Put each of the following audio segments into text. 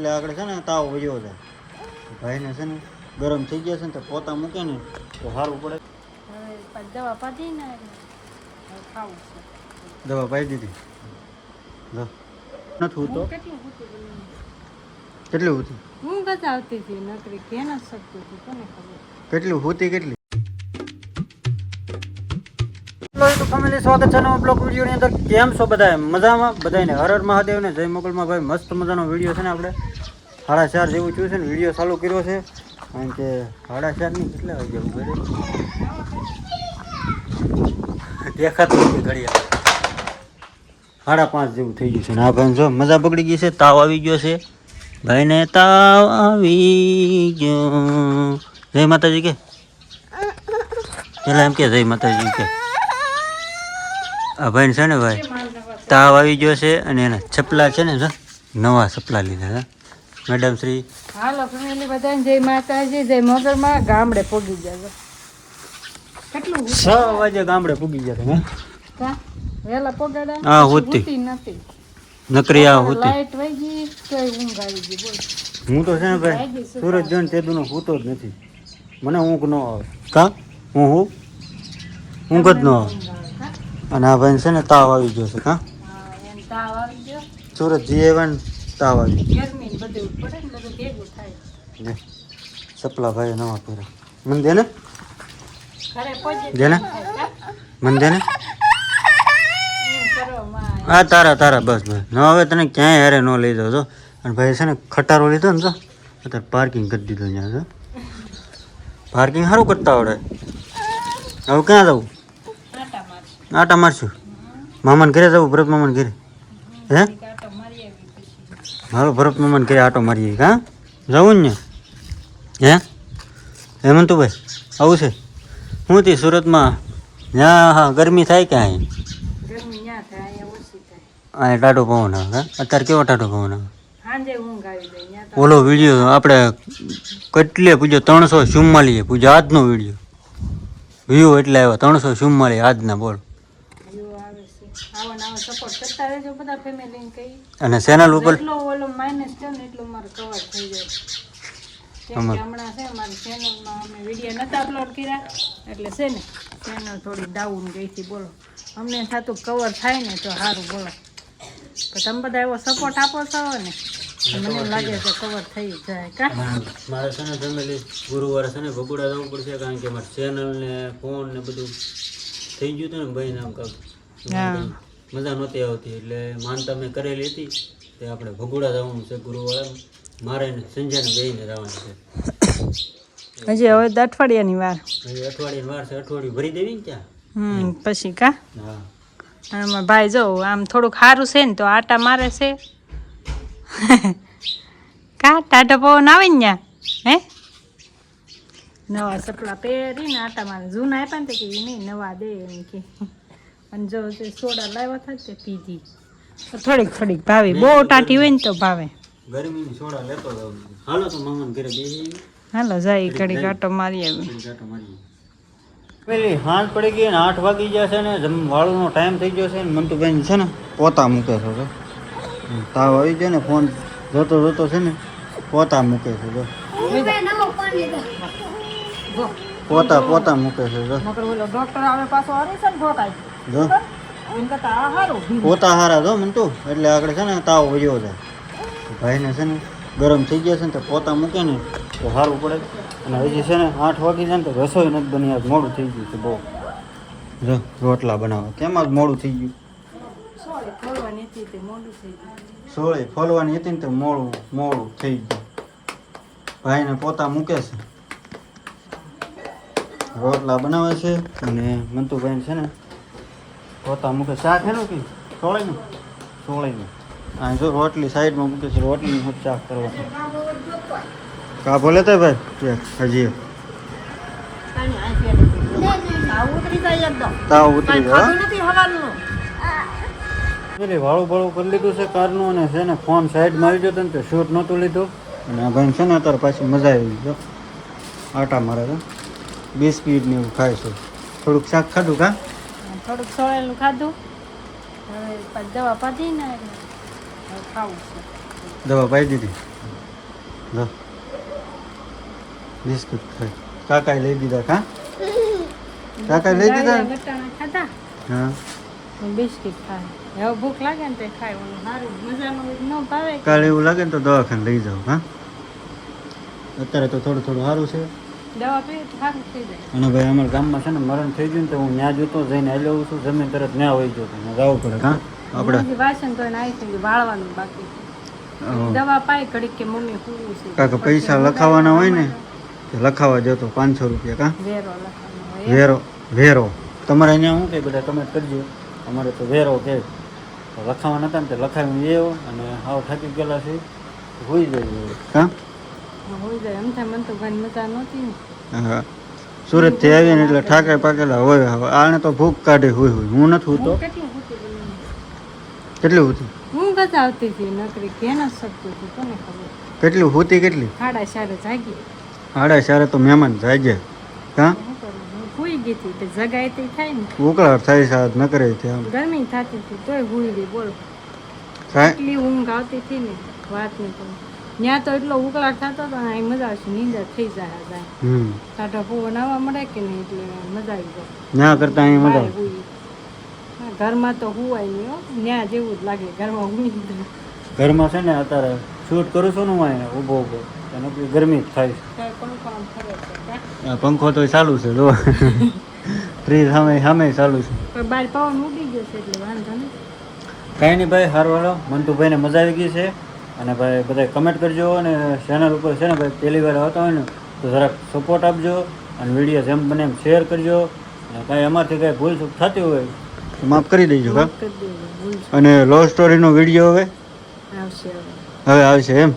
એટલે આગળ છે ને તાવ વયો જાય ભાઈને છે ને ગરમ થઈ ગયા છે ને તો પોતા મૂકે ને તો સારું પડે. દવા પાડી ને ખાવું છે. દવા પાઈ દીધી નથી ઉતો કેટલી હતી હું ગજા આવતી હતી નકરી કેના શકતી હતી કોને ખબર કેટલી હતી કેટલી. તો ફેમિલી સ્વાગત છે નવા બ્લોગ વિડીયોની અંદર. કેમ છો બધા? મજામાં? બધાને હર હર મહાદેવ ને જય મોગલમાં. ભાઈ મસ્ત મજાનો વિડીયો છે ને આપણે 4:30 જેવું થયું છે ને વિડીયો ચાલુ કર્યો છે કારણ કે 4:30 ની કેટલા વાગે જવું ઘરે દેખાતું નથી ઘડિયાળ 5:30 જેવું થઈ ગયું છે ને આ ભાઈ જો મજા પકડી ગઈ છે. તાવ આવી ગયો છે ભાઈને, તાવ આવી ગયો. જય માતાજી કે પેલા એમ કે જય માતાજી કે આ ભાઈ છે ને ભાઈ તાવ આવી ગયો છે અને એના ચપલા છે ને નવા ચપલા લીધા છે મેડમ શ્રી. હાલો ફેમિલી બધાને જય માતાજી જય મોગલમાં. ગામડે પોગી ગયા કેટલું 6 વાગે ગામડે પૂગી ગયા તમે વેલા પોગાડા. હા હોતી નથી નકરી આ હોતી લાઈટ વહી ગઈ તો ઊંઘ આવી ગઈ. બોલ હું તો છે ને ભાઈ સુરત જણ તેદુનો સૂતો જ નથી. મને ઊંઘ ન આવે કા ઊંઘ જ ન આવે. અને આ ભાઈ છે ને તાવ આવી ગયો છે કા તાવ આવી ગયો. સુરત જઈ આવ્યા ને તાવ આવી ગયો. ગરમી બધું પડે ને બધું ભેગું થાય. ચપલા ભાઈ નવા પહેર્યા. મને દે ને ઘરે પહોંચી દે ને મને દે ને એમ કરો માં. હા તારા બસ બસ ન હવે તને ક્યાંય હારે ન લઈ જાવ છો. અને ભાઈ છે ને ખટારો લીધો ને તો અત્યારે પાર્કિંગ કરી દીધું અહીંયા તો પાર્કિંગ સારું કરતા આવડે. હવે ક્યાં જવું? આટા મારશું. આટા મારશું. મામાને ઘરે જવું? ભરત મામાને ઘરે હે આટા મારી આવી પછી હાલો ભરત મામાને ઘરે આટો મારીએ હા જવું ને હે હેમંતુભાઈ આવું છે હું થી સુરતમાં ત્યાં હા ગરમી થાય કે અહીં ગરમી ન્યા થાય અહીંયા ઓછી થાય. અહીં ટાઢો પવન આવે હા અત્યારે કેવો ટાઢો પવન આવે. સાંજે ઊંઘ આવી જાય ન્યા તો. ઓલો વિડીયો આપણે કેટલે પૂજ્યો 344 પૂજ્યો આજનો વિડીયો વ્યૂ એટલે આવ્યો 344 આજના બોલ. એવું આવે છે. આવો ને આવો સપોર્ટ કરતા રહેજો બધા ફેમિલીને કહી. અને ચેનલ ઉપર એટલો ઓલો માઇનસ છે ને એટલું મારું કવર થઈ જાય. કેમ કે હમણાં છે મારી ચેનલમાં અમે વિડીયો નતા અપલોડ કર્યા એટલે છે ને ચેનલ થોડી ડાઉન ગઈ હતી. બોલો અમને થતું કવર થાય ને તો સારું. બોલો પણ તમે બધા એવો સપોર્ટ આપો છો ને મને લાગે છે કવર થઈ જાય કા. મારે છે ને ફેમિલી ગુરુવારે છે ને ભગુડા જવું પડશે કારણ કે મારે ચેનલ ને ફોન ને બધું થઈ ગયું હતું ને ભાઈ નામ કાંક મજા નહોતી આવતી એટલે માનતા મેં કરેલી હતી તે આપણે ભગુડા જવાનું છે ગુરુવારે. મારે ને સંજયને બેયને જવાનું છે. હજી હવે અઠવાડિયાની વાર. હજી અઠવાડિયાની વાર છે. અઠવાડિયું ભરી દેવી ને ત્યાં પછી કા. હા આમાં ભાઈ જો આમ થોડુંક સારું છે ને તો આટા મારે છે કા ટાઢો પવન આવે ને ત્યાં હે નવા સપલા પહેરીને આટા મારે. જૂના આપ્યા ને તે કે ઈ નહીં નવા દે એમ કે. અને જો તે સોડા લાવ્યા થાય તે પીધી થોડીક ભાવે. બહુ ટાટી હોય ને તો ભાવે. ગરમીની સોડા લેતો જાવ. હાલો તો મામાને ઘરે બેસી હાલો જાય ઘડી કાંટો મારી આવી. પેલી હાંજ પડી ગઈ ને 8 વાગી ગયા છે ને વાળુનો ટાઈમ થઈ ગયો છે ને મંતુભાઈ છે ને પોતા મૂકે છે તો તાવ આવી ગયો ને ફોન જોતો છે ને પોતા મૂકે છે તો પોતા મૂકે છે તો ડોક્ટર આવે પાછો આવે છે ને ભોકાય જો એમ કરતા આ હારું પોતા હારા જો મંતુ એટલે આગળ છે ને તાવ વયો જાય ભાઈને છે ને ગરમ થઈ ગયા છે ને તો પોતા મૂકે ને તો સારું પડે. અને હજી છે ને 8 વાગી જાય ને તો રસોઈ નથી બની. આજ મોડું થઈ ગયું છે બહુ. જો રોટલા બનાવવા કેમ આજ મોડું થઈ ગયું. સોળી ખોલવાની હતી તે મોડું થઈ ગયું. સોળી ફોલવાની હતી ને તો મોડું થઈ ગયું. ભાઈને પોતા મૂકે છે રોટલા બનાવે છે અને મંતુભાઈને છે ને પોતા મૂકે. શાક એનું કે સોળીનું હા જો રોટલી સાઈડમાં મૂકે છે. રોટલીનું શાક કરવાનું કા બોલે તો ભાઈ હજી તાવ ઉતરી જાય. વાળું બાળું કરી લીધું છે કારનું અને છે ને ફોન સાઈડમાં આવી ગયો હતો ને તો શૂટ નહોતું લીધું. અને આ ભાઈ છે ને અત્યારે પાછી મજા આવી ગયો આટા મારે તો બિસ્કીટ ને એવું ખાય છે. થોડુંક શાક ખાધું કા થોડુંક સોળેલું ખાધું. હવે દવા પાડી ને ખાવું છે. દવા પાઈ દીધી જો બિસ્કિટ ખાય કાકાએ લઈ દીધા કા કાકાએ લઈ દીધા વટાણા ખાધા હા બિસ્કિટ ખાય હવે ભૂખ લાગે ને તે ખાય ઓલું સારું મજાનું હોય ન ભાવે કાલે એવું લાગે ને તો દવાખાને લઈ જાઓ હા અત્યારે તો થોડું થોડું સારું છે દવા પીએ તો સારું થઈ જાય અને ભાઈ અમારા ગામમાં છે ને મરણ થઈ ગયું ને તો હું ત્યાં જોતો જઈને આવી લઉં છું જમીન તરત ત્યાં વહી ગયો તો જવું પડે હા આપણે હજી વાસણ ધોઈને આવી છે વાળવાનું બાકી છે દવા પાય ઘડીક કે મમ્મી પૂરું છે કાકા પૈસા લખાવાના હોય ને તે લખાવા જતો 500 રૂપિયા કા વેરો લખવાનો હોય વેરો વેરો તમારે અહીંયા શું કે બધા કમેન્ટ કરજો અમારે તો વેરો કે તો લખાવા નતા ને તે લખાવીને એવો અને હાવ થાકી ગયેલા છે હોઈ જાય કા હોય જાય એમ થાય મને તો ઘણી મજા નહોતી ને હા સુરતથી આવીને એટલે ઠાકે પાકેલા હોય હવે આને તો ભૂખ કાઢી હોય હોય હું નથી હોતો હું કેટલી હતી બની કેટલી હોતી હું ગજા આવતી હતી નકરી ઘેન જ શકતી હતી કોને ખબર કેટલી હોતી કેટલી સાડા ચારે જાગી આડા સારે તો મહેમાન જાય કા શું કરું હું ભૂઈ ગઈ હતી તે જગાય તે થાય ને ઉકળાટ થાય સાહેબ ન કરે ત્યાં ગરમી થતી હતી તોય ભૂઈ ગઈ બોલો કાંઈ એટલી ઊંઘ આવતી હતી ને વાત નહીં કરું ત્યાં તો એટલો ઉકળાટ થતો હતો ને અહીં મજા આવશે નીંદર થઈ જાય સાટા પવન આવવા મળે કે નહીં એટલે મજા આવી જાય ના કરતા અહીં મજા બાય હુઈ. હા, ઘરમાં તો હુવાય નહીં હો ત્યાં જેવું જ લાગે ઘરમાં હુઈ જાય. ઘરમાં છે ને અત્યારે શૂટ કરું છું ને હું અહીંયા ઊભો ઊભો એને ગરમી જ થાય છે કાંઈ પંખો આમ ફરે છે કાં? આ પંખો તો ચાલુ છે જો ફ્રીજ સામે સામે ચાલુ છે પણ બહાર પવન ઉડી ગયો છે એટલે વાંધો નહીં. કાંઈ નહીં ભાઈ હારું હાલો મંતુભાઈને મજા આવી ગઈ છે અને ભાઈ બધા કમેન્ટ કરજો અને ચેનલ ઉપર છે ને ભાઈ પહેલી વાર આવતા હોય ને તો જરાક સપોર્ટ આપજો અને વિડીયો જેમ બને એમ શેર કરજો અને કાંઈ અમારથી કાંઈ ભૂલ ચૂક થતી હોય તો માફ કરી દેજો કા કરી દેજો ભૂલશો. અને લવ સ્ટોરીનો વિડીયો હવે આવશે હવે હવે આવશે એમ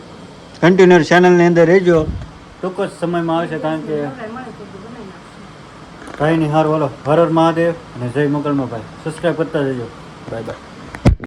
કન્ટિન્યુ ચેનલની અંદર રહેજો ટૂંક જ સમયમાં આવશે કારણ કે હવે મળે તો બનાવી નાખશું. કાંઈ નહીં હારું હાલો હર હર મહાદેવ અને જય મંગળમાં ભાઈ સબસ્ક્રાઈબ કરતા જજો બાય બાય